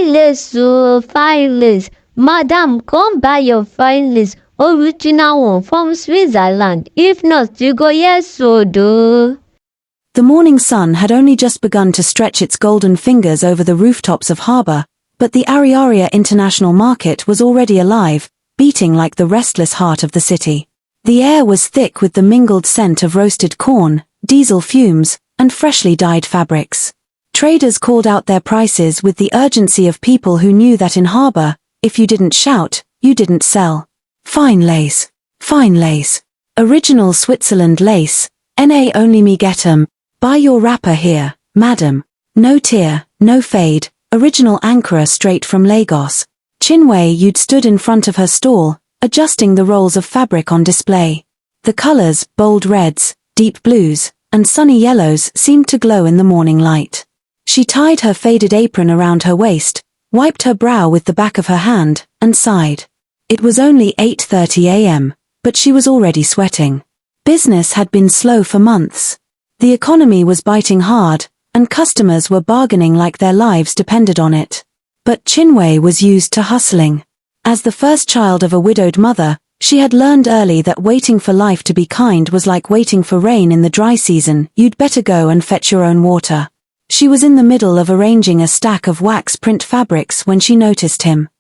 Fine lace, oh, fine lace. Madam, come buy your fine lace. Original one from Switzerland. If not, you go yes, so do. The morning sun had only just begun to stretch its golden fingers over the rooftops of harbour, but the Ariaria International Market was already alive, beating like the restless heart of the city. The air was thick with the mingled scent of roasted corn, diesel fumes, and freshly dyed fabrics. Traders called out their prices with the urgency of people who knew that in harbour, if you didn't shout, you didn't sell. Fine lace. Fine lace. Original Switzerland lace. NA only me get 'em. Buy your wrapper here, madam. No tear, no fade. Original Ankara straight from Lagos. Chinwe you'd stood in front of her stall, adjusting the rolls of fabric on display. The colors, bold reds, deep blues, and sunny yellows seemed to glow in the morning light. She tied her faded apron around her waist, wiped her brow with the back of her hand, and sighed. It was only 8:30 a.m., but she was already sweating. Business had been slow for months. The economy was biting hard, and customers were bargaining like their lives depended on it. But Chinwe was used to hustling. As the first child of a widowed mother, she had learned early that waiting for life to be kind was like waiting for rain in the dry season. You'd better go and fetch your own water. She was in the middle of arranging a stack of wax print fabrics when she noticed him.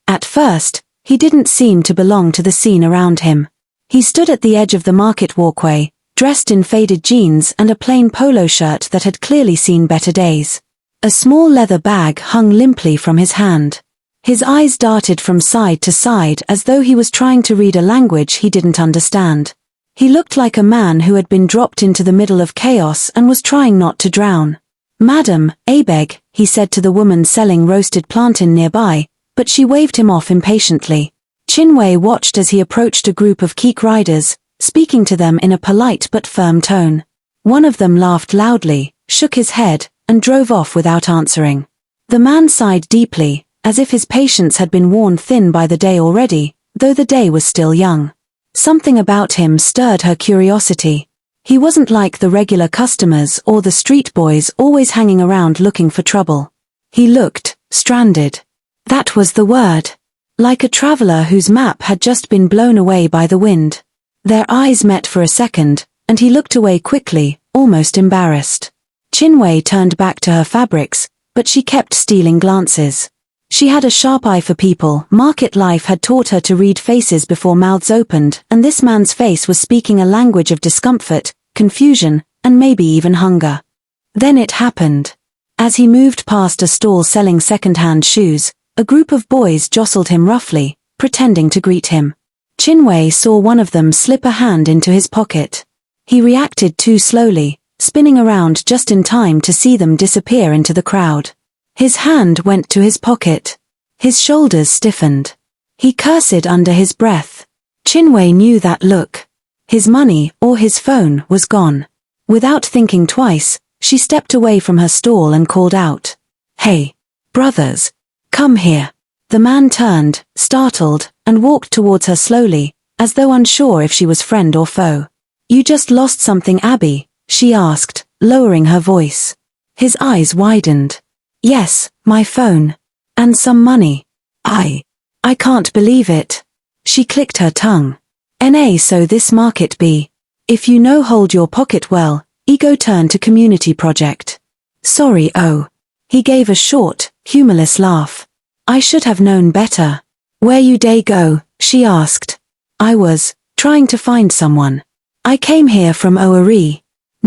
At first, he didn't seem to belong to the scene around him. He stood at the edge of the market walkway, dressed in faded jeans and a plain polo shirt that had clearly seen better days. A small leather bag hung limply from his hand. His eyes darted from side to side as though he was trying to read a language he didn't understand. He looked like a man who had been dropped into the middle of chaos and was trying not to drown. "Madam, I beg," he said to the woman selling roasted plantain nearby, but she waved him off impatiently. Chinwe watched as he approached a group of keek riders, speaking to them in a polite but firm tone. One of them laughed loudly, shook his head, and drove off without answering. The man sighed deeply, as if his patience had been worn thin by the day already, though the day was still young. Something about him stirred her curiosity. He wasn't like the regular customers or the street boys always hanging around looking for trouble. He looked stranded. That was the word. Like a traveler whose map had just been blown away by the wind. Their eyes met for a second, and he looked away quickly, almost embarrassed. Chinwe turned back to her fabrics, but she kept stealing glances. She had a sharp eye for people. Market life had taught her to read faces before mouths opened, and this man's face was speaking a language of discomfort, confusion, and maybe even hunger. Then it happened. As he moved past a stall selling second-hand shoes, a group of boys jostled him roughly, pretending to greet him. Chinwe saw one of them slip a hand into his pocket. He reacted too slowly, spinning around just in time to see them disappear into the crowd. His hand went to his pocket. His shoulders stiffened. He cursed under his breath. Chinwe knew that look. His money, or his phone, was gone. Without thinking twice, she stepped away from her stall and called out, "Hey, brothers, come here." The man turned, startled, and walked towards her slowly, as though unsure if she was friend or foe. "You just lost something, Abby?" she asked, lowering her voice. His eyes widened. "Yes, my phone. And some money." I can't believe it." She clicked her tongue. "Na so this market be. If you know hold your pocket well, ego turn to community project." "Sorry, oh." He gave a short, humorless laugh. "I should have known better." "Where you day go?" she asked. "I was trying to find someone. I came here from ORE.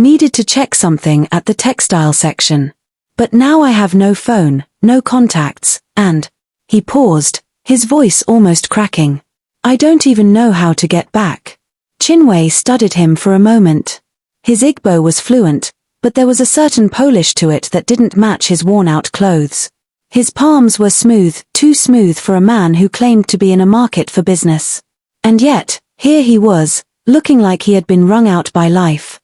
Needed to check something at the textile section. But now I have no phone, no contacts, and..." He paused, his voice almost cracking. "I don't even know how to get back." Chinwe studied him for a moment. His Igbo was fluent, but there was a certain Polish to it that didn't match his worn-out clothes. His palms were smooth, too smooth for a man who claimed to be in a market for business. And yet, here he was, looking like he had been wrung out by life.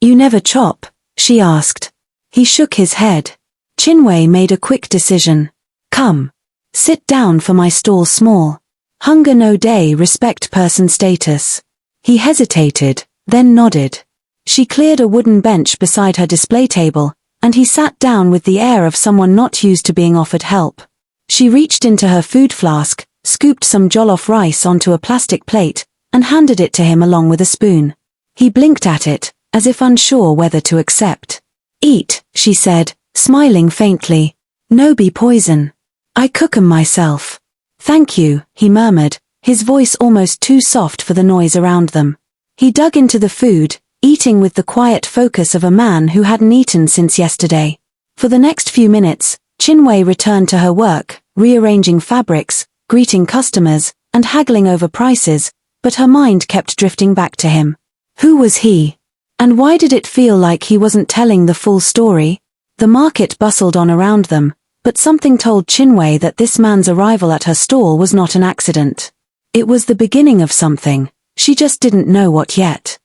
"You never chop?" she asked. He shook his head. Chinwe made a quick decision. "Come. Sit down for my stall small. Hunger no day respect person status." He hesitated, then nodded. She cleared a wooden bench beside her display table, and he sat down with the air of someone not used to being offered help. She reached into her food flask, scooped some jollof rice onto a plastic plate, and handed it to him along with a spoon. He blinked at it, as if unsure whether to accept. "Eat," she said, smiling faintly. "No be poison. I cook 'em myself." "Thank you," he murmured, his voice almost too soft for the noise around them. He dug into the food, eating with the quiet focus of a man who hadn't eaten since yesterday. For the next few minutes, Chinwe returned to her work, rearranging fabrics, greeting customers, and haggling over prices, but her mind kept drifting back to him. Who was he? And why did it feel like he wasn't telling the full story? The market bustled on around them, but something told Chinwe that this man's arrival at her stall was not an accident. It was the beginning of something, she just didn't know what yet.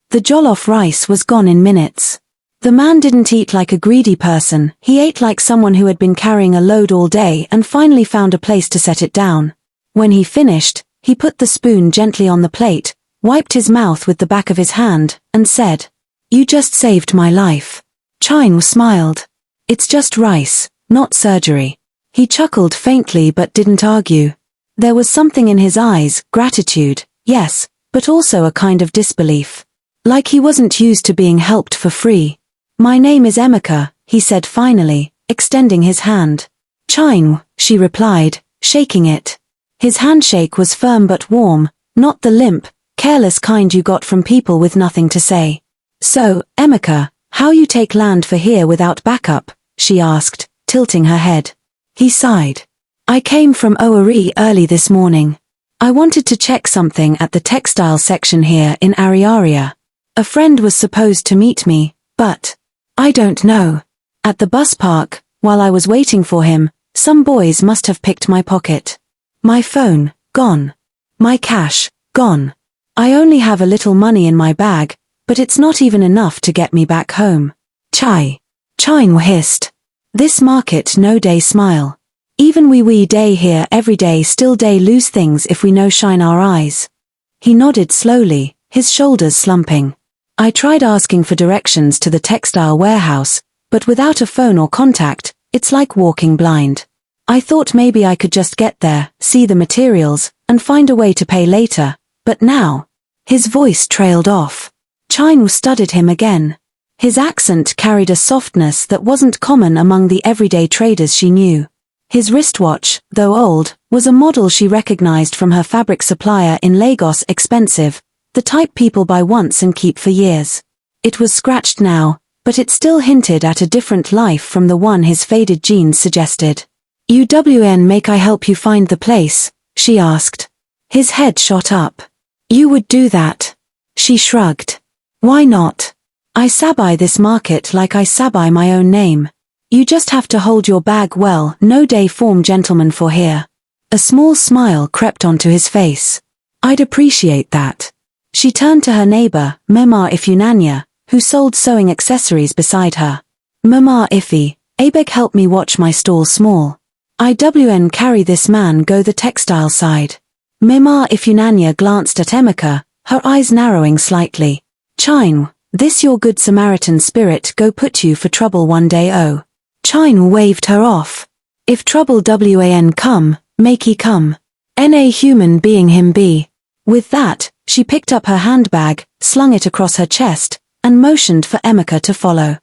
The jollof rice was gone in minutes. The man didn't eat like a greedy person, he ate like someone who had been carrying a load all day and finally found a place to set it down. When he finished, he put the spoon gently on the plate, wiped his mouth with the back of his hand, and said, "You just saved my life." Chinwe smiled. "It's just rice, not surgery." He chuckled faintly but didn't argue. There was something in his eyes, gratitude, yes, but also a kind of disbelief. Like he wasn't used to being helped for free. "My name is Emeka," he said finally, extending his hand. "Chinwe," she replied, shaking it. His handshake was firm but warm, not the limp, careless kind you got from people with nothing to say. "So, Emeka, how you take land for here without backup?" she asked, tilting her head. He sighed. "I came from Owerri early this morning. I wanted to check something at the textile section here in Ariaria. A friend was supposed to meet me, but I don't know. At the bus park, while I was waiting for him, some boys must have picked my pocket. My phone, gone. My cash, gone. I only have a little money in my bag, but it's not even enough to get me back home." Chinwe hissed. "This market no day smile. Even we day here every day still day lose things if we no shine our eyes." He nodded slowly, his shoulders slumping. "I tried asking for directions to the textile warehouse, but without a phone or contact, it's like walking blind. I thought maybe I could just get there, see the materials, and find a way to pay later, but now..." His voice trailed off. Chinwe studied him again. His accent carried a softness that wasn't common among the everyday traders she knew. His wristwatch, though old, was a model she recognized from her fabric supplier in Lagos, expensive, the type people buy once and keep for years. It was scratched now, but it still hinted at a different life from the one his faded jeans suggested. "UWN make I help you find the place?" she asked. His head shot up. "You would do that?" She shrugged. "Why not? I sabai this market like I sabai my own name. You just have to hold your bag well, no day form gentleman for here." A small smile crept onto his face. "I'd appreciate that." She turned to her neighbor, Mama Ifunanya, who sold sewing accessories beside her. "Mama Ifi, abeg help me watch my stall small. IWN carry this man go the textile side." Mama Ifunanya glanced at Emeka, her eyes narrowing slightly. "Chinwe, this your good Samaritan spirit go put you for trouble one day oh." Chinwe waved her off. "If trouble wan come, make he come. Na human being him be." With that, she picked up her handbag, slung it across her chest, and motioned for Emeka to follow.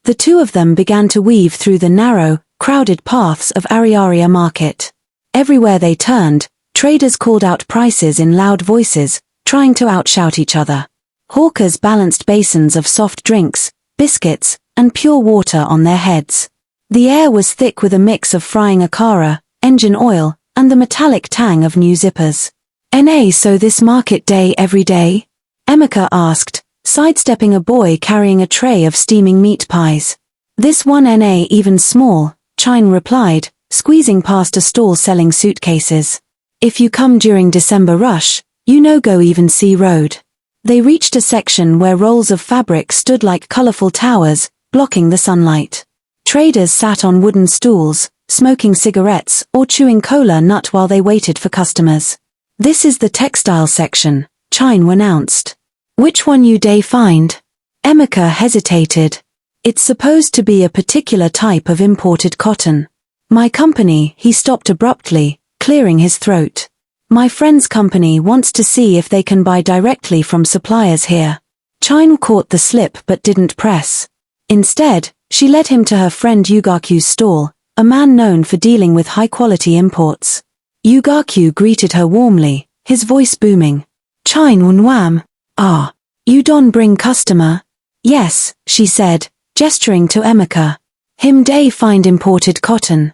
The two of them began to weave through the narrow, crowded paths of Ariaria Market. Everywhere they turned, traders called out prices in loud voices, trying to outshout each other. Hawkers balanced basins of soft drinks, biscuits, and pure water on their heads. The air was thick with a mix of frying akara, engine oil, and the metallic tang of new zippers. "Na so this market day every day?" Emeka asked, sidestepping a boy carrying a tray of steaming meat pies. "This one Na even small," Chinwe replied, squeezing past a stall selling suitcases. "If you come during December rush, you no go even see road." They reached a section where rolls of fabric stood like colorful towers, blocking the sunlight. Traders sat on wooden stools, smoking cigarettes or chewing cola nut while they waited for customers. "This is the textile section," Chinwe announced. "Which one you day find?" Emeka hesitated. "It's supposed to be a particular type of imported cotton." My company, he stopped abruptly, clearing his throat. My friend's company wants to see if they can buy directly from suppliers here. Chinwe caught the slip but didn't press. Instead, she led him to her friend Yugaku's stall, a man known for dealing with high-quality imports. Yugaku greeted her warmly, his voice booming. Chinwe nwam. Ah. You don bring customer? Yes, she said, gesturing to Emeka. Him dey find imported cotton.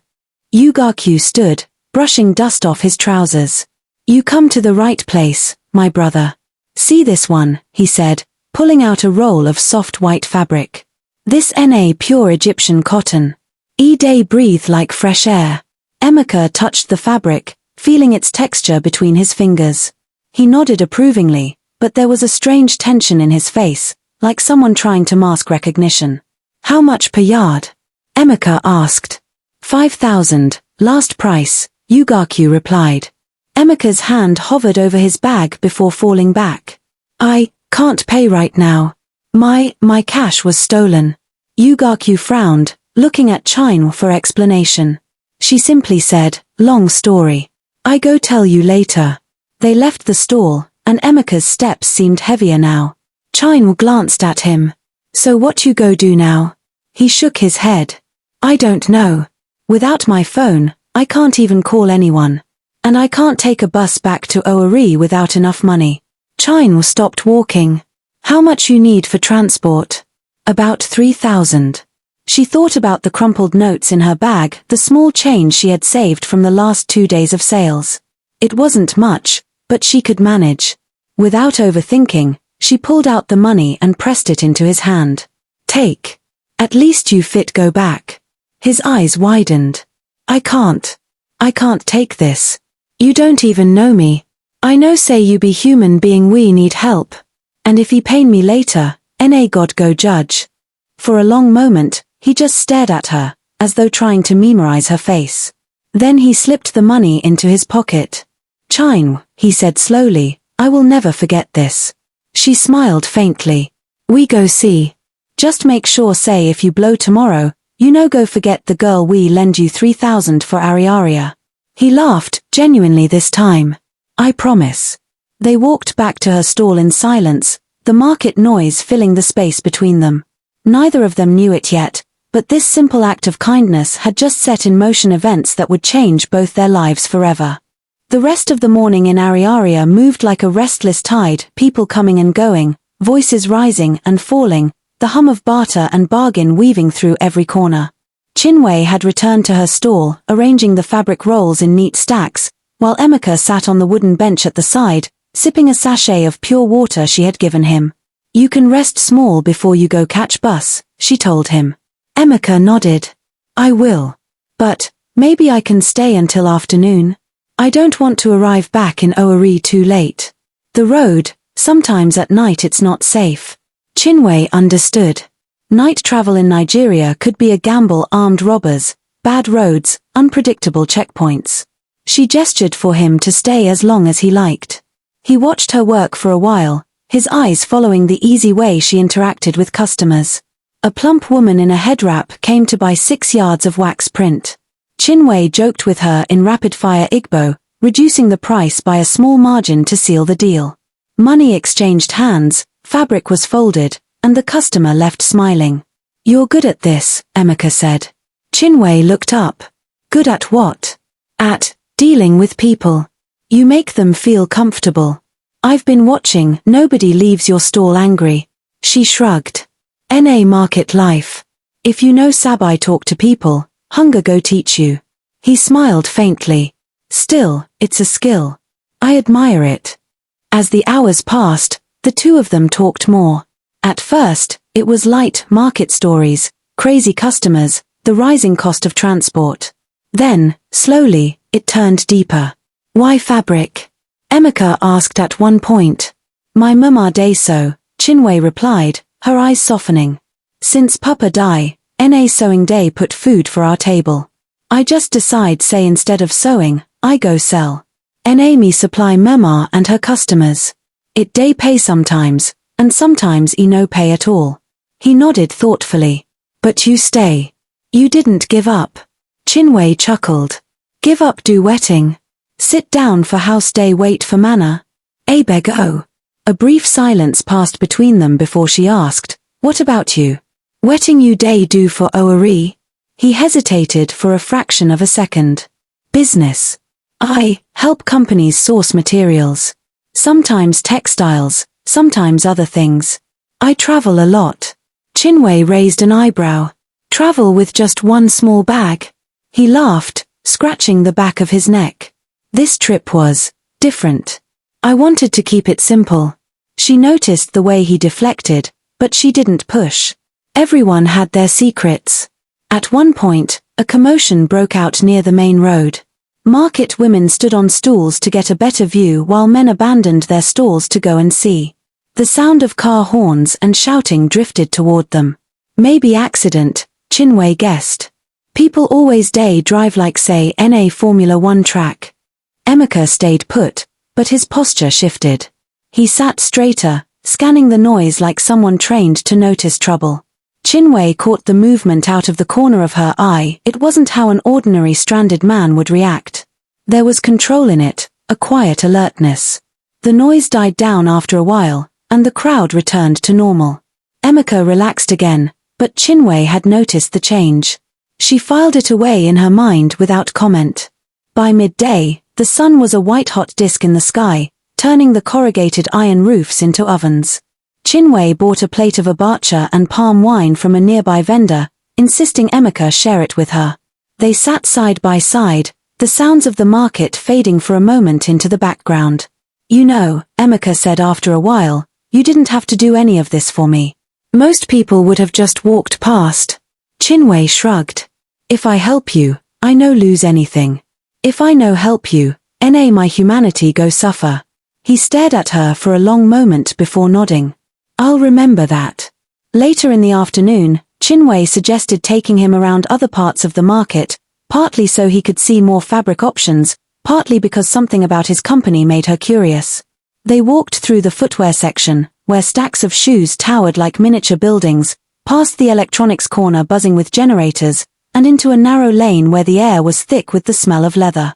Yugaku stood, brushing dust off his trousers. You come to the right place, my brother. See this one, he said, pulling out a roll of soft white fabric. This na pure Egyptian cotton. Day breathe like fresh air. Emeka touched the fabric, feeling its texture between his fingers. He nodded approvingly, but there was a strange tension in his face, like someone trying to mask recognition. How much per yard? Emeka asked. 5,000, last price, Yugaku replied. Emeka's hand hovered over his bag before falling back. I can't pay right now. My cash was stolen. Yugaku frowned, looking at Chinwe for explanation. She simply said, long story. I go tell you later. They left the stall, and Emeka's steps seemed heavier now. Chinwe glanced at him. So what you go do now? He shook his head. I don't know. Without my phone, I can't even call anyone. And I can't take a bus back to Owerri without enough money. Chinwe stopped walking. How much you need for transport? About 3,000. She thought about the crumpled notes in her bag, the small change she had saved from the last 2 days of sales. It wasn't much, but she could manage. Without overthinking, she pulled out the money and pressed it into his hand. Take. At least you fit go back. His eyes widened. I can't take this. You don't even know me. I know say you be human being we need help. And if he pain me later, na God go judge. For a long moment, he just stared at her, as though trying to memorize her face. Then he slipped the money into his pocket. Chinwe, he said slowly, I will never forget this. She smiled faintly. We go see. Just make sure say if you blow tomorrow, you no go forget the girl we lend you 3,000 for Ariaria. He laughed, genuinely this time. I promise. They walked back to her stall in silence, the market noise filling the space between them. Neither of them knew it yet, but this simple act of kindness had just set in motion events that would change both their lives forever. The rest of the morning in Ariaria moved like a restless tide, people coming and going, voices rising and falling, the hum of barter and bargain weaving through every corner. Chinwe had returned to her stall, arranging the fabric rolls in neat stacks, while Emeka sat on the wooden bench at the side, sipping a sachet of pure water she had given him. You can rest small before you go catch bus, she told him. Emeka nodded. I will. But, maybe I can stay until afternoon. I don't want to arrive back in Owerri too late. The road, sometimes at night it's not safe. Chinwe understood. Night travel in Nigeria could be a gamble, armed robbers, bad roads, unpredictable checkpoints. She gestured for him to stay as long as he liked. He watched her work for a while, his eyes following the easy way she interacted with customers. A plump woman in a head wrap came to buy 6 yards of wax print. Chinwe joked with her in rapid-fire Igbo, reducing the price by a small margin to seal the deal. Money exchanged hands, fabric was folded, and the customer left smiling. You're good at this, Emeka said. Chinwe looked up. Good at what? At dealing with people. You make them feel comfortable. I've been watching, nobody leaves your stall angry. She shrugged. Na market life. If you know Sabai talk to people, hunger go teach you. He smiled faintly. Still, it's a skill. I admire it. As the hours passed, the two of them talked more. At first, it was light market stories, crazy customers, the rising cost of transport. Then, slowly, it turned deeper. Why fabric? Emeka asked at one point. My mama day so, Chinwe replied, her eyes softening. Since Papa die, na sewing day put food for our table. I just decide say instead of sewing, I go sell. Na me supply mama and her customers. It day pay sometimes, and sometimes e no pay at all. He nodded thoughtfully. But you stay. You didn't give up. Chinwe chuckled. Give up do wetting. Sit down for house day wait for manna. Abego. A brief silence passed between them before she asked, what about you? Wetting you day do for Oari? He hesitated for a fraction of a second. Business. I help companies source materials. Sometimes textiles, sometimes other things. I travel a lot. Chinwe raised an eyebrow. Travel with just one small bag? He laughed, scratching the back of his neck. This trip was different. I wanted to keep it simple. She noticed the way he deflected, but she didn't push. Everyone had their secrets. At one point, a commotion broke out near the main road. Market women stood on stools to get a better view while men abandoned their stalls to go and see. The sound of car horns and shouting drifted toward them. Maybe accident, Chinwe guessed. People always drive like say NA Formula 1 track. Emeka stayed put, but his posture shifted. He sat straighter, scanning the noise like someone trained to notice trouble. Chinwe caught the movement out of the corner of her eye. It wasn't how an ordinary stranded man would react. There was control in it, a quiet alertness. The noise died down after a while, and the crowd returned to normal. Emeka relaxed again, but Chinwe had noticed the change. She filed it away in her mind without comment. By midday, the sun was a white-hot disk in the sky, turning the corrugated iron roofs into ovens. Chinwe bought a plate of abacha and palm wine from a nearby vendor, insisting Emeka share it with her. They sat side by side, the sounds of the market fading for a moment into the background. You know, Emeka said after a while, you didn't have to do any of this for me. Most people would have just walked past. Chinwe shrugged. If I help you, I no lose anything. If I no help you, NA my humanity go suffer. He stared at her for a long moment before nodding. I'll remember that. Later in the afternoon, Chinwe suggested taking him around other parts of the market, partly so he could see more fabric options, partly because something about his company made her curious. They walked through the footwear section, where stacks of shoes towered like miniature buildings, past the electronics corner buzzing with generators, and into a narrow lane where the air was thick with the smell of leather.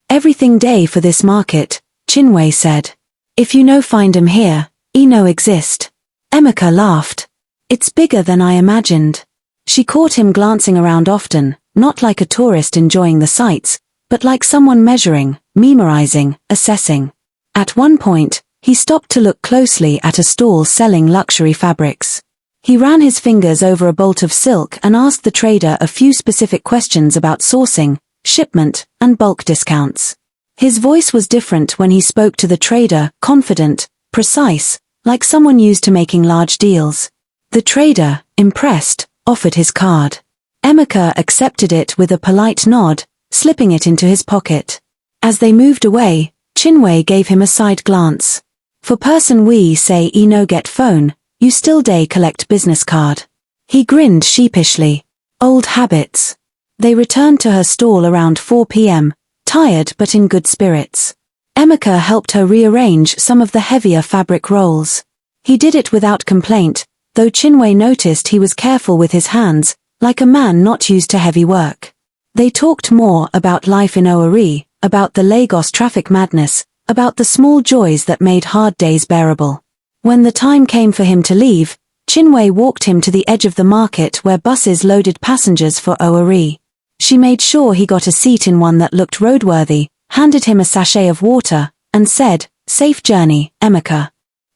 Everything day for this market, Chinwe said. If you no find 'em here, e no exist. Emeka laughed. It's bigger than I imagined. She caught him glancing around often, not like a tourist enjoying the sights, but like someone measuring, memorizing, assessing. At one point, he stopped to look closely at a stall selling luxury fabrics. He ran his fingers over a bolt of silk and asked the trader a few specific questions about sourcing, shipment, and bulk discounts. His voice was different when he spoke to the trader, confident, precise, like someone used to making large deals. The trader, impressed, offered his card. Emeka accepted it with a polite nod, slipping it into his pocket. As they moved away, Chinwe gave him a side glance. For person we say e no get phone, you still collect business card. He grinned sheepishly. Old habits. They returned to her stall around 4 p.m., tired but in good spirits. Emeka helped her rearrange some of the heavier fabric rolls. He did it without complaint, though Chinwe noticed he was careful with his hands, like a man not used to heavy work. They talked more about life in Oari, about the Lagos traffic madness, about the small joys that made hard days bearable. When the time came for him to leave, Chinwe walked him to the edge of the market where buses loaded passengers for Oari. She made sure he got a seat in one that looked roadworthy, handed him a sachet of water, and said, "Safe journey, Emeka."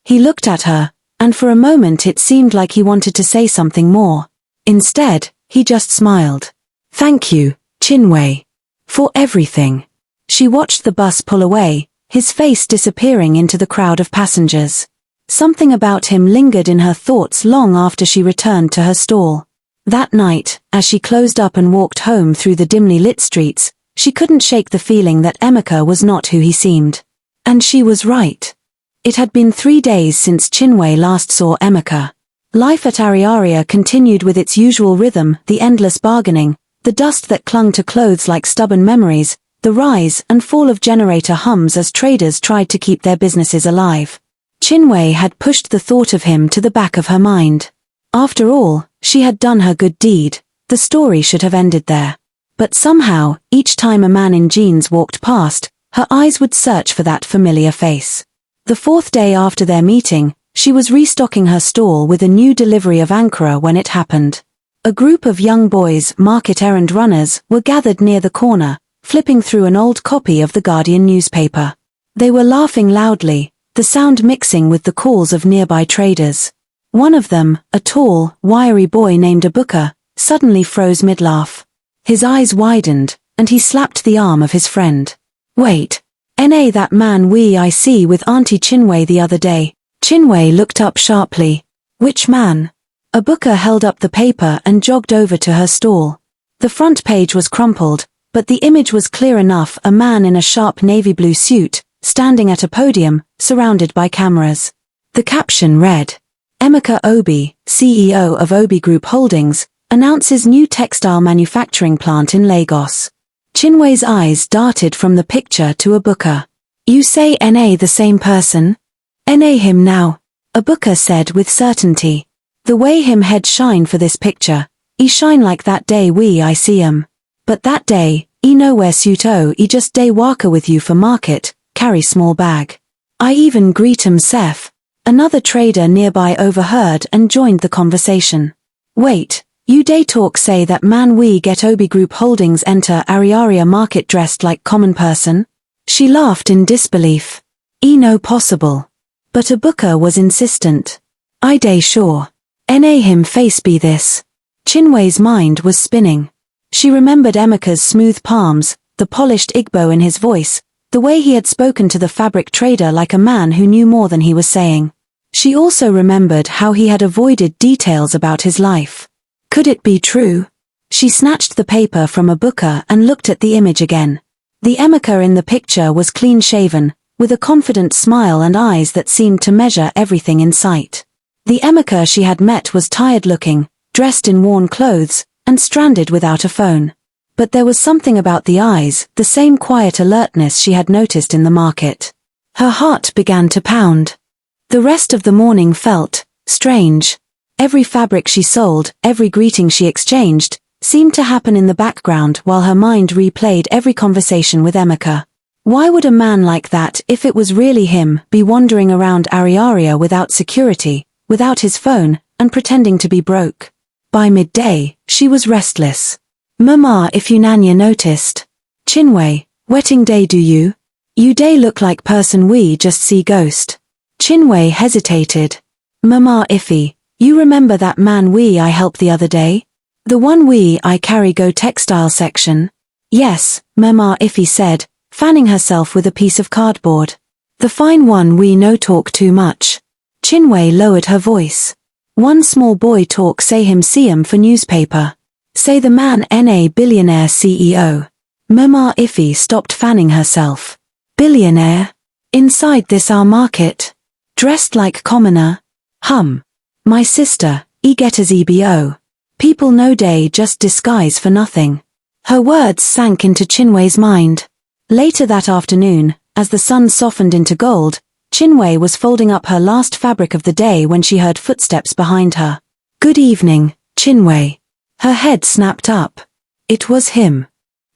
He looked at her, and for a moment it seemed like he wanted to say something more. Instead, he just smiled. "Thank you, Chinwe. For everything." She watched the bus pull away, his face disappearing into the crowd of passengers. Something about him lingered in her thoughts long after she returned to her stall. That night, as she closed up and walked home through the dimly lit streets, she couldn't shake the feeling that Emeka was not who he seemed. And she was right. It had been 3 days since Chinwe last saw Emeka. Life at Ariaria continued with its usual rhythm, the endless bargaining, the dust that clung to clothes like stubborn memories, the rise and fall of generator hums as traders tried to keep their businesses alive. Chinwe had pushed the thought of him to the back of her mind. After all, she had done her good deed, the story should have ended there. But somehow, each time a man in jeans walked past, her eyes would search for that familiar face. The fourth day after their meeting, she was restocking her stall with a new delivery of Ankara when it happened. A group of young boys, market errand runners, were gathered near the corner, flipping through an old copy of the Guardian newspaper. They were laughing loudly, the sound mixing with the calls of nearby traders. One of them, a tall, wiry boy named Emeka, suddenly froze mid-laugh. His eyes widened, and he slapped the arm of his friend. "Wait. That man I see with Auntie Chinwe the other day." Chinwe looked up sharply. "Which man?" Emeka held up the paper and jogged over to her stall. The front page was crumpled, but the image was clear enough: a man in a sharp navy blue suit, standing at a podium, surrounded by cameras. The caption read, "Emeka Obi, CEO of Obi Group Holdings, announces new textile manufacturing plant in Lagos." Chinwe's eyes darted from the picture to Emeka. "You say the same person?" Him now," Emeka said with certainty. "The way him head shine for this picture, he shine like that day I see him. But that day, he nowhere suit he just day waka with you for market, carry small bag. I even greet him sef." Another trader nearby overheard and joined the conversation. "Wait, you day talk say that man we get Obi Group Holdings enter Ariaria Market dressed like common person?" She laughed in disbelief. "No possible." But Emeka was insistent. "I day sure. Him face be this." Chinwe's mind was spinning. She remembered Emeka's smooth palms, the polished Igbo in his voice, the way he had spoken to the fabric trader like a man who knew more than he was saying. She also remembered how he had avoided details about his life. Could it be true? She snatched the paper from Emeka and looked at the image again. The Emeka in the picture was clean-shaven, with a confident smile and eyes that seemed to measure everything in sight. The Emeka she had met was tired-looking, dressed in worn clothes, and stranded without a phone. But there was something about the eyes, the same quiet alertness she had noticed in the market. Her heart began to pound. The rest of the morning felt strange. Every fabric she sold, every greeting she exchanged, seemed to happen in the background while her mind replayed every conversation with Emeka. Why would a man like that, if it was really him, be wandering around Ariaria without security, without his phone, and pretending to be broke? By midday, she was restless. "Mama, if you Nanya noticed." "Chinwe, wedding day do you? You day look like person we just see ghost." Chinwe hesitated. "Mama Iffy, you remember that man I helped the other day? The one I carry go textile section?" "Yes," Mama Iffy said, fanning herself with a piece of cardboard. "The fine one no talk too much." Chinwe lowered her voice. "One small boy talk say him see him for newspaper. Say the man billionaire CEO." Mama Iffy stopped fanning herself. "Billionaire? Inside this our market? Dressed like commoner? My sister, get as EBO. People no day just disguise for nothing." Her words sank into Chinwe's mind. Later that afternoon, as the sun softened into gold, Chinwe was folding up her last fabric of the day when she heard footsteps behind her. "Good evening, Chinwe." Her head snapped up. It was him.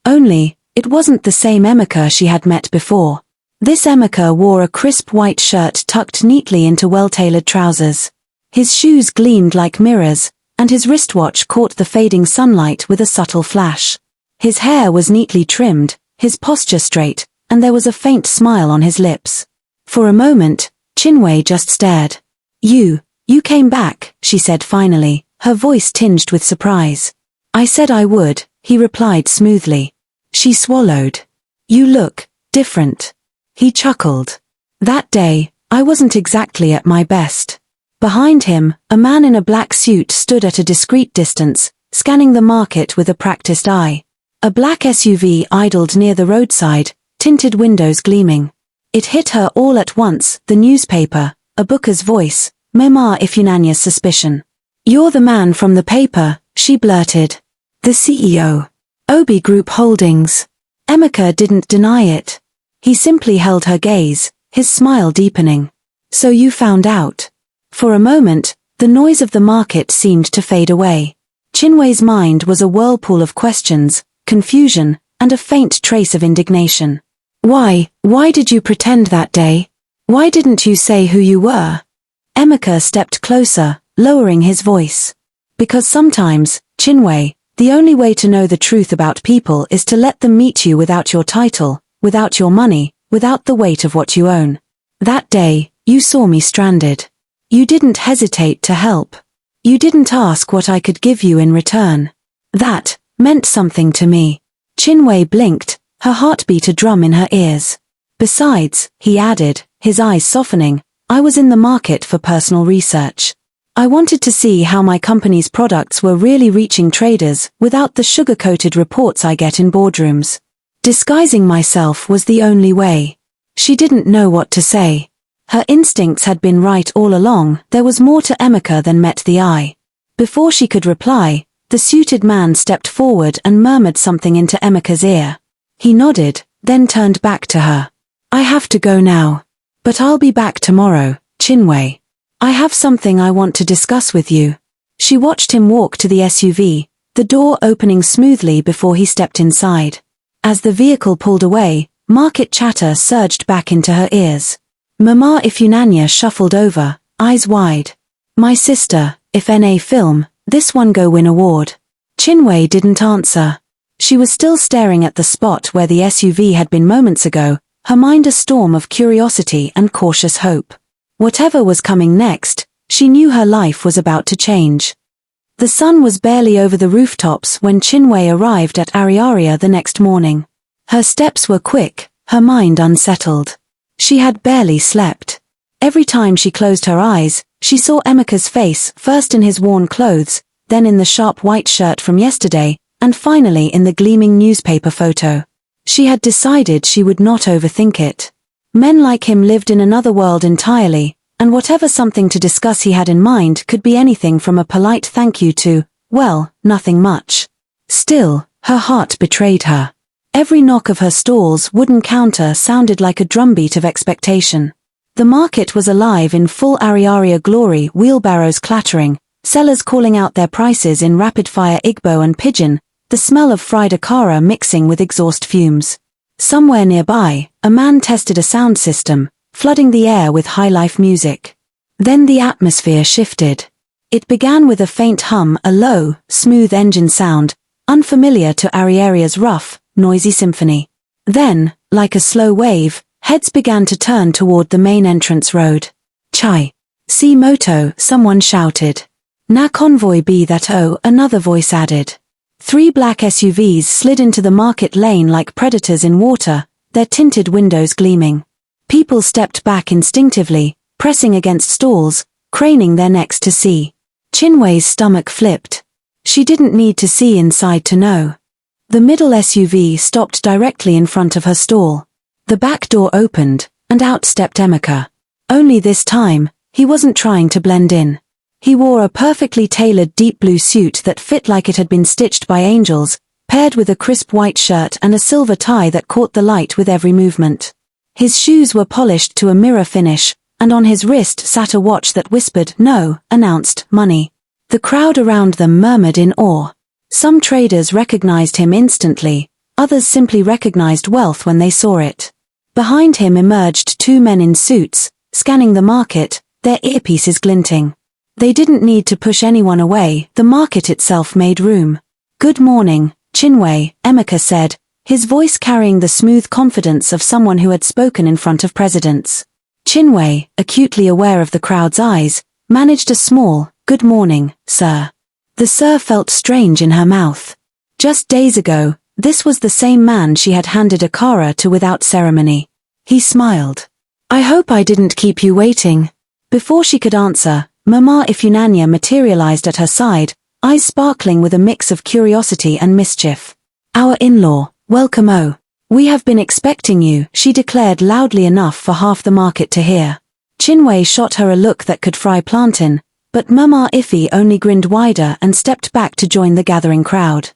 Only, it wasn't the same Emeka she had met before. This Emeka wore a crisp white shirt tucked neatly into well-tailored trousers. His shoes gleamed like mirrors, and his wristwatch caught the fading sunlight with a subtle flash. His hair was neatly trimmed, his posture straight, and there was a faint smile on his lips. For a moment, Chinwe just stared. You came back," she said finally, her voice tinged with surprise. "I said I would," he replied smoothly. She swallowed. "You look different." He chuckled. "That day, I wasn't exactly at my best." Behind him, a man in a black suit stood at a discreet distance, scanning the market with a practiced eye. A black SUV idled near the roadside, tinted windows gleaming. It hit her all at once, the newspaper, Emeka's voice, Mama Ifunanya's suspicion. "You're the man from the paper," she blurted. "The CEO. Obi Group Holdings." Emeka didn't deny it. He simply held her gaze, his smile deepening. "So you found out." For a moment, the noise of the market seemed to fade away. Chinwe's mind was a whirlpool of questions, confusion, and a faint trace of indignation. Why did you pretend that day? Why didn't you say who you were? Emeka stepped closer, lowering his voice. Because sometimes, Chinwe, the only way to know the truth about people is to let them meet you without your title, without your money, without the weight of what you own. That day, you saw me stranded. You didn't hesitate to help. You didn't ask what I could give you in return. That meant something to me. Chinwe blinked, her heartbeat a drum in her ears. Besides, he added, his eyes softening, I was in the market for personal research. I wanted to see how my company's products were really reaching traders without the sugar-coated reports I get in boardrooms. Disguising myself was the only way. She didn't know what to say. Her instincts had been right all along. There was more to Emeka than met the eye. Before she could reply, the suited man stepped forward and murmured something into Emeka's ear. He nodded, then turned back to her. I have to go now. But I'll be back tomorrow, Chinwe. I have something I want to discuss with you. She watched him walk to the SUV, the door opening smoothly before he stepped inside. As the vehicle pulled away, market chatter surged back into her ears. Mama Ifunanya shuffled over, eyes wide. My sister, if NA film, this one go win award. Chinwe didn't answer. She was still staring at the spot where the SUV had been moments ago, her mind a storm of curiosity and cautious hope. Whatever was coming next, she knew her life was about to change. The sun was barely over the rooftops when Chinwe arrived at Ariaria the next morning. Her steps were quick, her mind unsettled. She had barely slept. Every time she closed her eyes, she saw Emeka's face, first in his worn clothes, then in the sharp white shirt from yesterday, and finally in the gleaming newspaper photo. She had decided she would not overthink it. Men like him lived in another world entirely, and whatever something to discuss he had in mind could be anything from a polite thank you to, well, nothing much. Still, her heart betrayed her. Every knock of her stall's wooden counter sounded like a drumbeat of expectation. The market was alive in full Ariaria glory, wheelbarrows clattering, sellers calling out their prices in rapid-fire Igbo and Pidgin, the smell of fried akara mixing with exhaust fumes. Somewhere nearby, a man tested a sound system, flooding the air with high-life music. Then the atmosphere shifted. It began with a faint hum, a low, smooth engine sound, unfamiliar to Ariaria's rough, noisy symphony. Then, like a slow wave, heads began to turn toward the main entrance road. Chai. Si moto, someone shouted. Na convoy be that another voice added. 3 black SUVs slid into the market lane like predators in water, their tinted windows gleaming. People stepped back instinctively, pressing against stalls, craning their necks to see. Chinwe's stomach flipped. She didn't need to see inside to know. The middle SUV stopped directly in front of her stall. The back door opened, and out stepped Emeka. Only this time, he wasn't trying to blend in. He wore a perfectly tailored deep blue suit that fit like it had been stitched by angels, paired with a crisp white shirt and a silver tie that caught the light with every movement. His shoes were polished to a mirror finish, and on his wrist sat a watch that whispered, "No," announced, "Money." The crowd around them murmured in awe. Some traders recognized him instantly, others simply recognized wealth when they saw it. Behind him emerged 2 men in suits, scanning the market, their earpieces glinting. They didn't need to push anyone away, the market itself made room. "Good morning, Chinwe," Emeka said, his voice carrying the smooth confidence of someone who had spoken in front of presidents. Chinwe, acutely aware of the crowd's eyes, managed a small, "Good morning, sir." The sir felt strange in her mouth. Just days ago, this was the same man she had handed a kara to without ceremony. He smiled. "I hope I didn't keep you waiting." Before she could answer, Mama Ifunanya materialized at her side, eyes sparkling with a mix of curiosity and mischief. "Our in-law, welcome. We have been expecting you," she declared loudly enough for half the market to hear. Chinwe shot her a look that could fry plantain, but Mama Ifi only grinned wider and stepped back to join the gathering crowd.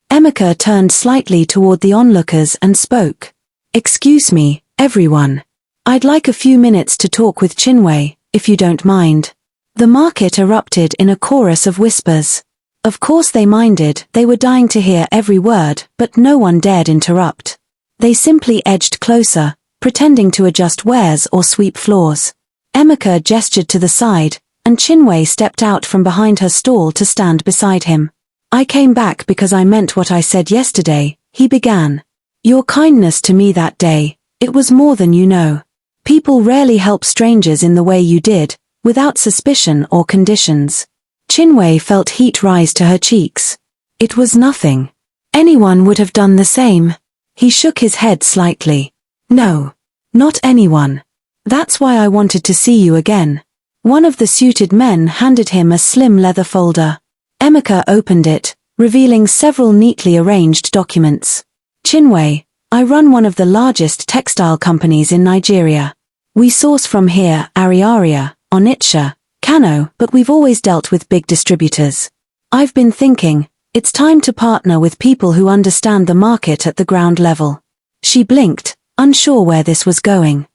Emeka turned slightly toward the onlookers and spoke. "Excuse me, everyone. I'd like a few minutes to talk with Chinwe, if you don't mind." The market erupted in a chorus of whispers. Of course they minded, they were dying to hear every word, but no one dared interrupt. They simply edged closer, pretending to adjust wares or sweep floors. Emeka gestured to the side, and Chinwe stepped out from behind her stall to stand beside him. I came back because I meant what I said yesterday, he began. Your kindness to me that day, it was more than you know. People rarely help strangers in the way you did, without suspicion or conditions. Chinwe felt heat rise to her cheeks. It was nothing. Anyone would have done the same. He shook his head slightly. No. Not anyone. That's why I wanted to see you again. One of the suited men handed him a slim leather folder. Emeka opened it, revealing several neatly arranged documents. Chinwe, I run one of the largest textile companies in Nigeria. We source from here, Ariaria, Onitsha, Kano, but we've always dealt with big distributors. I've been thinking, it's time to partner with people who understand the market at the ground level. She blinked, unsure where this was going.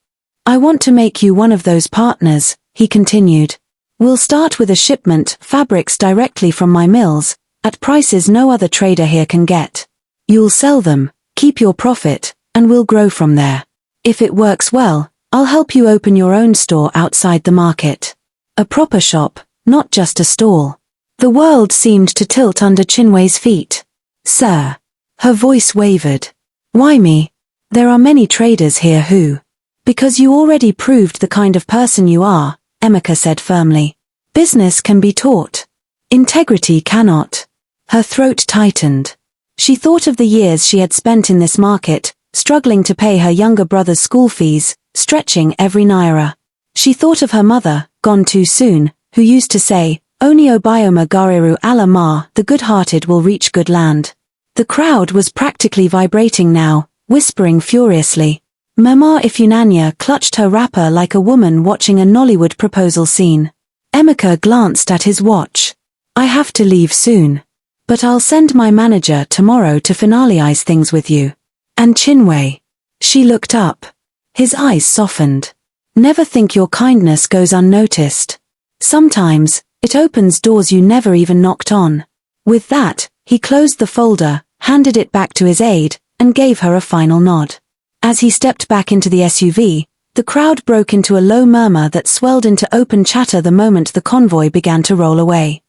I want to make you one of those partners, he continued. We'll start with a shipment, fabrics directly from my mills, at prices no other trader here can get. You'll sell them, keep your profit, and we'll grow from there. If it works well, I'll help you open your own store outside the market. A proper shop, not just a stall. The world seemed to tilt under Chinwe's feet. Sir. Her voice wavered. Why me? There are many traders here who. Because you already proved the kind of person you are, Emeka said firmly. Business can be taught. Integrity cannot. Her throat tightened. She thought of the years she had spent in this market, struggling to pay her younger brother's school fees, stretching every naira. She thought of her mother, gone too soon, who used to say, Oni obioma gareru ala ma, the good-hearted will reach good land. The crowd was practically vibrating now, whispering furiously. Mama Ifunanya clutched her wrapper like a woman watching a Nollywood proposal scene. Emeka glanced at his watch. I have to leave soon. But I'll send my manager tomorrow to finalize things with you. And Chinwe. She looked up. His eyes softened. Never think your kindness goes unnoticed. Sometimes, it opens doors you never even knocked on. With that, he closed the folder, handed it back to his aide, and gave her a final nod. As he stepped back into the SUV, the crowd broke into a low murmur that swelled into open chatter the moment the convoy began to roll away.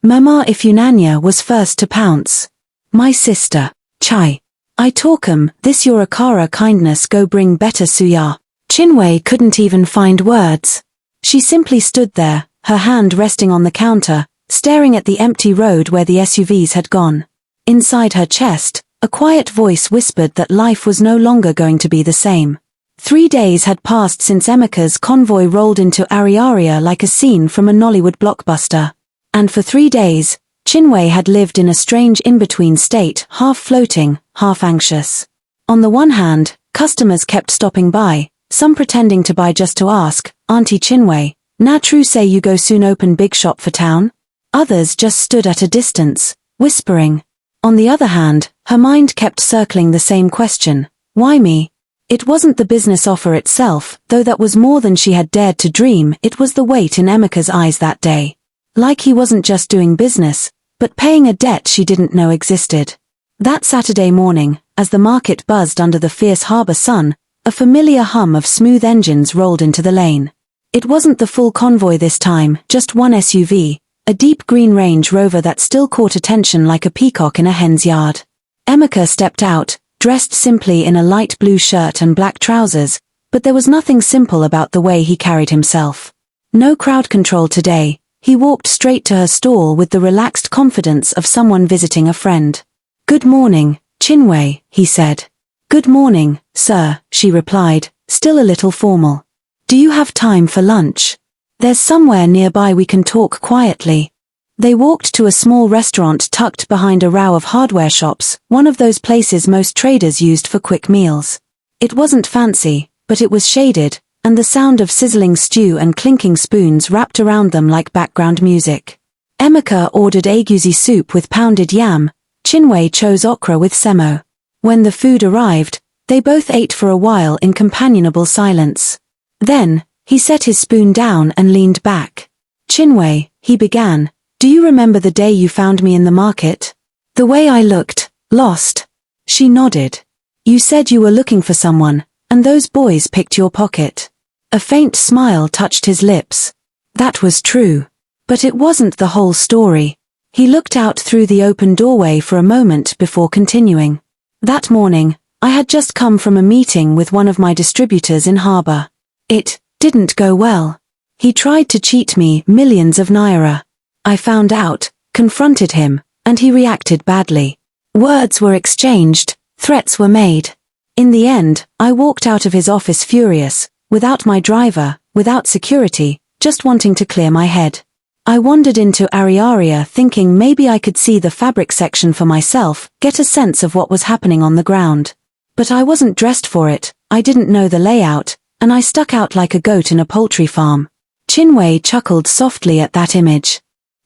Mama Ifunanya was first to pounce. My sister, Chai. I talkum, this your Akara kindness go bring better suya. Chinwe couldn't even find words. She simply stood there, her hand resting on the counter, staring at the empty road where the SUVs had gone. Inside her chest, a quiet voice whispered that life was no longer going to be the same. 3 days had passed since Emeka's convoy rolled into Ariaria like a scene from a Nollywood blockbuster. And for 3 days, Chinwe had lived in a strange in-between state, half floating, half anxious. On the one hand, customers kept stopping by, some pretending to buy just to ask, Auntie Chinwe, na true say you go soon open big shop for town? Others just stood at a distance, whispering. On the other hand, her mind kept circling the same question, why me? It wasn't the business offer itself, though that was more than she had dared to dream, it was the weight in Emeka's eyes that day. Like he wasn't just doing business, but paying a debt she didn't know existed. That Saturday morning, as the market buzzed under the fierce harbor sun, a familiar hum of smooth engines rolled into the lane. It wasn't the full convoy this time, just one SUV, a deep green Range Rover that still caught attention like a peacock in a hen's yard. Emeka stepped out, dressed simply in a light blue shirt and black trousers, but there was nothing simple about the way he carried himself. No crowd control today, he walked straight to her stall with the relaxed confidence of someone visiting a friend. Good morning, Chinwe, he said. Good morning, sir, she replied, still a little formal. Do you have time for lunch? There's somewhere nearby we can talk quietly. They walked to a small restaurant tucked behind a row of hardware shops, one of those places most traders used for quick meals. It wasn't fancy, but it was shaded, and the sound of sizzling stew and clinking spoons wrapped around them like background music. Emeka ordered egusi soup with pounded yam, Chinwe chose okra with semo. When the food arrived, they both ate for a while in companionable silence. Then, he set his spoon down and leaned back. Chinwe, he began, Do you remember the day you found me in the market? The way I looked, lost. She nodded. You said you were looking for someone, and those boys picked your pocket. A faint smile touched his lips. That was true. But it wasn't the whole story. He looked out through the open doorway for a moment before continuing. That morning, I had just come from a meeting with one of my distributors in Harbour. It didn't go well. He tried to cheat me millions of naira. I found out, confronted him, and he reacted badly. Words were exchanged, threats were made. In the end, I walked out of his office furious, without my driver, without security, just wanting to clear my head. I wandered into Ariaria thinking maybe I could see the fabric section for myself, get a sense of what was happening on the ground. But I wasn't dressed for it, I didn't know the layout, and I stuck out like a goat in a poultry farm. Chinwe chuckled softly at that image.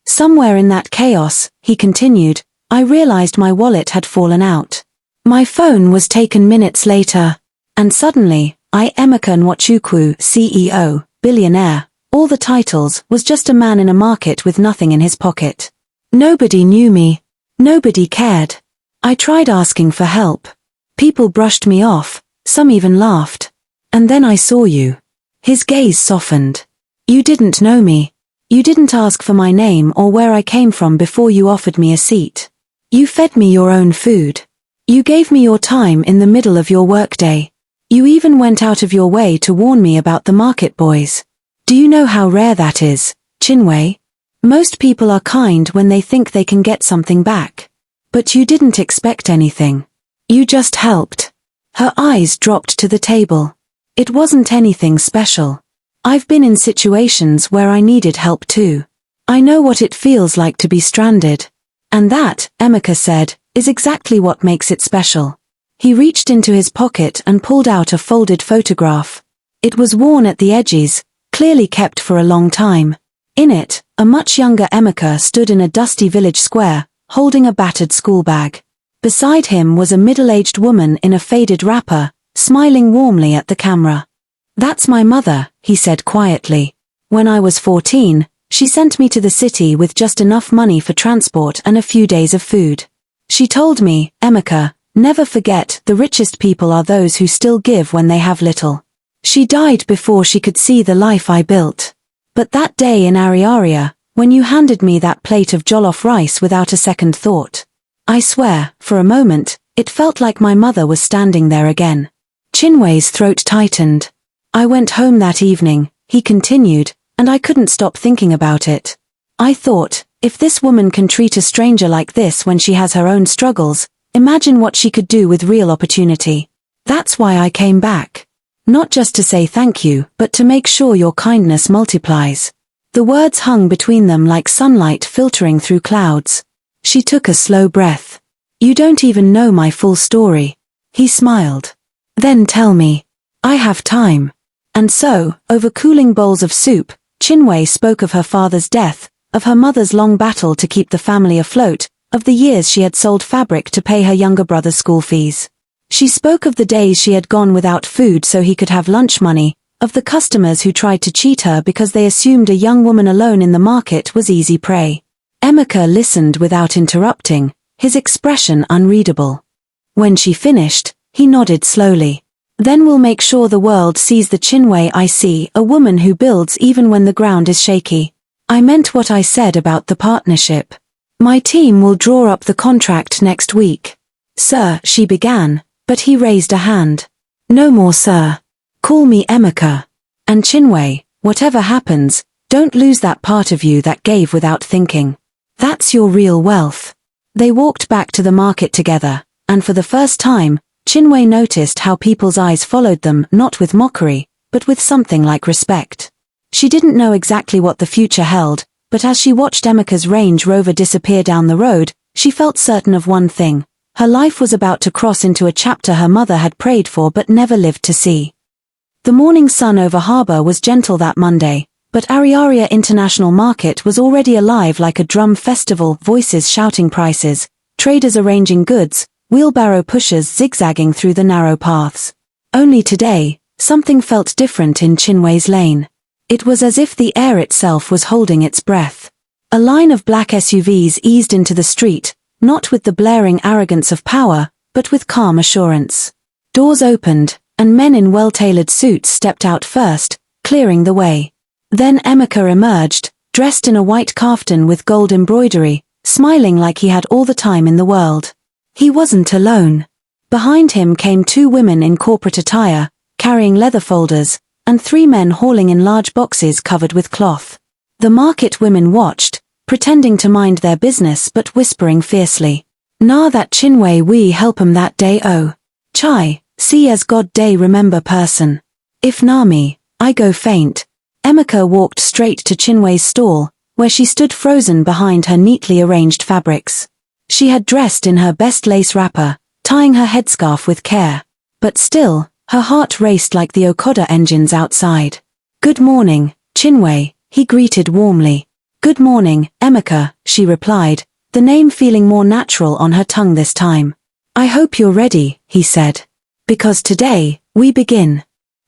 Somewhere in that chaos, he continued, I realized my wallet had fallen out. My phone was taken minutes later. And suddenly, Emeka Nwachukwu, CEO, Billionaire, all the titles, was just a man in a market with nothing in his pocket. Nobody knew me. Nobody cared. I tried asking for help. People brushed me off, some even laughed. And then I saw you. His gaze softened. You didn't know me. You didn't ask for my name or where I came from before you offered me a seat. You fed me your own food. You gave me your time in the middle of your workday. You even went out of your way to warn me about the market boys. Do you know how rare that is, Chinwe? Most people are kind when they think they can get something back. But you didn't expect anything. You just helped. Her eyes dropped to the table. It wasn't anything special. I've been in situations where I needed help too. I know what it feels like to be stranded. And that, Emeka said, is exactly what makes it special. He reached into his pocket and pulled out a folded photograph. It was worn at the edges, clearly kept for a long time. In it, a much younger Emeka stood in a dusty village square, holding a battered school bag. Beside him was a middle-aged woman in a faded wrapper, smiling warmly at the camera. That's my mother, he said quietly. When I was 14, she sent me to the city with just enough money for transport and a few days of food. She told me, Emeka, never forget the richest people are those who still give when they have little. She died before she could see the life I built. But that day in Ariaria, when you handed me that plate of jollof rice without a second thought, I swear, for a moment, it felt like my mother was standing there again. Chinwe's throat tightened. I went home that evening, he continued, and I couldn't stop thinking about it. I thought, if this woman can treat a stranger like this when she has her own struggles, imagine what she could do with real opportunity. That's why I came back. Not just to say thank you, but to make sure your kindness multiplies. The words hung between them like sunlight filtering through clouds. She took a slow breath. You don't even know my full story. He smiled. Then tell me. I have time. And so, over cooling bowls of soup, Chinwe spoke of her father's death, of her mother's long battle to keep the family afloat, of the years she had sold fabric to pay her younger brother's school fees. She spoke of the days she had gone without food so he could have lunch money, of the customers who tried to cheat her because they assumed a young woman alone in the market was easy prey. Emeka listened without interrupting, his expression unreadable. When she finished, he nodded slowly. Then we'll make sure the world sees the Chinwe I see, a woman who builds even when the ground is shaky. I meant what I said about the partnership. My team will draw up the contract next week. Sir, she began, but he raised a hand. No more sir. Call me Emeka. And Chinwe, whatever happens, don't lose that part of you that gave without thinking. That's your real wealth. They walked back to the market together, and for the first time, Chinwe noticed how people's eyes followed them not with mockery, but with something like respect. She didn't know exactly what the future held, but as she watched Emeka's Range Rover disappear down the road, she felt certain of one thing. Her life was about to cross into a chapter her mother had prayed for but never lived to see. The morning sun over Harbour was gentle that Monday, but Ariaria International Market was already alive like a drum festival, voices shouting prices, traders arranging goods, wheelbarrow pushers zigzagging through the narrow paths. Only today, something felt different in Chinwe's lane. It was as if the air itself was holding its breath. A line of black SUVs eased into the street, not with the blaring arrogance of power, but with calm assurance. Doors opened, and men in well-tailored suits stepped out first, clearing the way. Then Emeka emerged, dressed in a white kaftan with gold embroidery, smiling like he had all the time in the world. He wasn't alone. Behind him came 2 women in corporate attire, carrying leather folders, and 3 men hauling in large boxes covered with cloth. The market women watched, pretending to mind their business but whispering fiercely. "Na that Chinwe we help 'em that day oh. Chai, see as God day remember person. If na me, I go faint." Emeka walked straight to Chinwe's stall, where she stood frozen behind her neatly arranged fabrics. She had dressed in her best lace wrapper, tying her headscarf with care. But still, her heart raced like the Okada engines outside. "Good morning, Chinwe," he greeted warmly. "Good morning, Emeka," she replied, the name feeling more natural on her tongue this time. "I hope you're ready," he said. "Because today, we begin."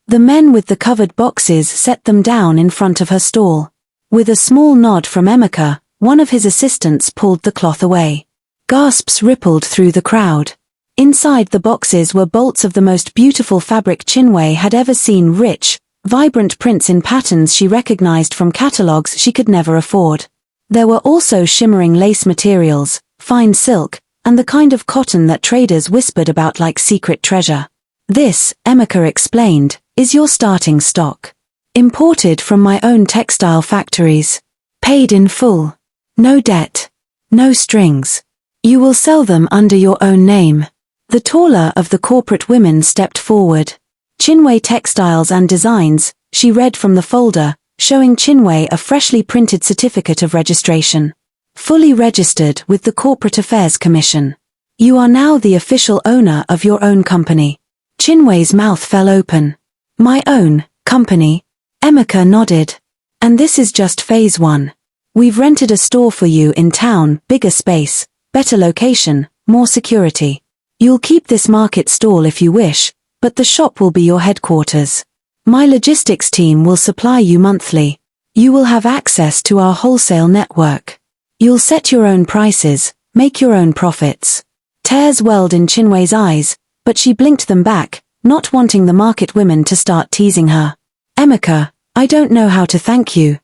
The men with the covered boxes set them down in front of her stall. With a small nod from Emeka, one of his assistants pulled the cloth away. Gasps rippled through the crowd. Inside the boxes were bolts of the most beautiful fabric Chinwe had ever seen, rich, vibrant prints in patterns she recognized from catalogs she could never afford. There were also shimmering lace materials, fine silk, and the kind of cotton that traders whispered about like secret treasure. "This," Emeka explained, "is your starting stock. Imported from my own textile factories. Paid in full. No debt. No strings. You will sell them under your own name." The taller of the corporate women stepped forward. "Chinwe Textiles and Designs," she read from the folder, showing Chinwe a freshly printed certificate of registration. "Fully registered with the Corporate Affairs Commission. You are now the official owner of your own company." Chinwe's mouth fell open. "My own company?" Emeka nodded. "And this is just phase 1. We've rented a store for you in town, bigger space, better location, more security. You'll keep this market stall if you wish, but the shop will be your headquarters. My logistics team will supply you monthly. You will have access to our wholesale network. You'll set your own prices, make your own profits." Tears welled in Chinwe's eyes, but she blinked them back, not wanting the market women to start teasing her. "Emeka, I don't know how to thank you."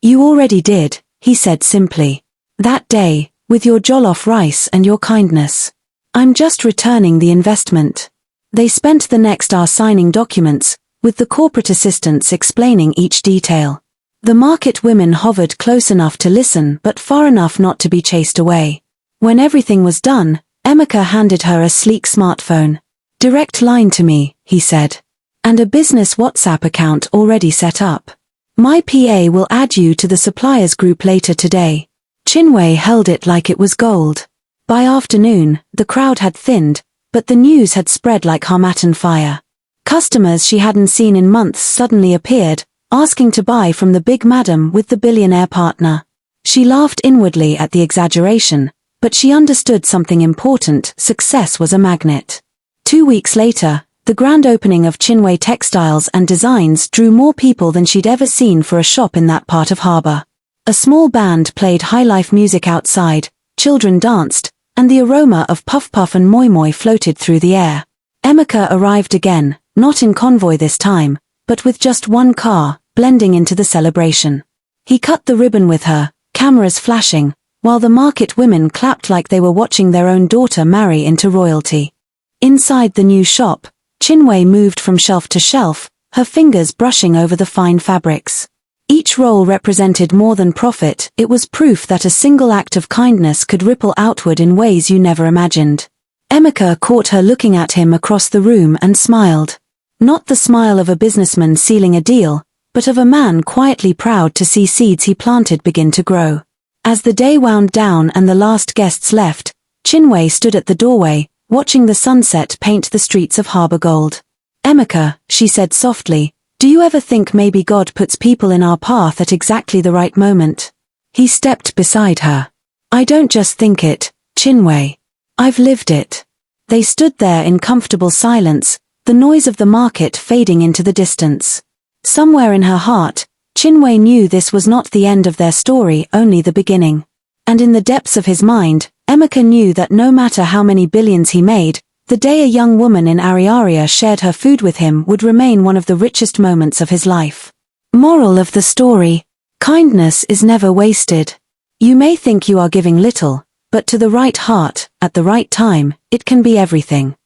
"You already did," he said simply. "That day, with your jollof rice and your kindness. I'm just returning the investment." They spent the next hour signing documents, with the corporate assistants explaining each detail. The market women hovered close enough to listen but far enough not to be chased away. When everything was done, Emeka handed her a sleek smartphone. "Direct line to me," he said. "And a business WhatsApp account already set up. My PA will add you to the suppliers group later today." Chinwe held it like it was gold. By afternoon, the crowd had thinned, but the news had spread like Harmattan fire. Customers she hadn't seen in months suddenly appeared, asking to buy from the big madam with the billionaire partner. She laughed inwardly at the exaggeration, but she understood something important: success was a magnet. 2 weeks later, the grand opening of Chinwe Textiles and Designs drew more people than she'd ever seen for a shop in that part of harbor. A small band played high-life music outside, children danced, and the aroma of puff-puff and moi-moi floated through the air. Emeka arrived again, not in convoy this time, but with just one car, blending into the celebration. He cut the ribbon with her, cameras flashing, while the market women clapped like they were watching their own daughter marry into royalty. Inside the new shop, Chinwe moved from shelf to shelf, her fingers brushing over the fine fabrics. Each roll represented more than profit. It was proof that a single act of kindness could ripple outward in ways you never imagined. Emeka caught her looking at him across the room and smiled. Not the smile of a businessman sealing a deal, but of a man quietly proud to see seeds he planted begin to grow. As the day wound down and the last guests left, Chinwe stood at the doorway, watching the sunset paint the streets of harbor gold. "Emeka," she said softly, "do you ever think maybe God puts people in our path at exactly the right moment?" He stepped beside her. "I don't just think it, Chinwe. I've lived it." They stood there in comfortable silence, the noise of the market fading into the distance. Somewhere in her heart, Chinwe knew this was not the end of their story, only the beginning. And in the depths of his mind, Emeka knew that no matter how many billions he made, the day a young woman in Ariaria shared her food with him would remain one of the richest moments of his life. Moral of the story: kindness is never wasted. You may think you are giving little, but to the right heart, at the right time, it can be everything.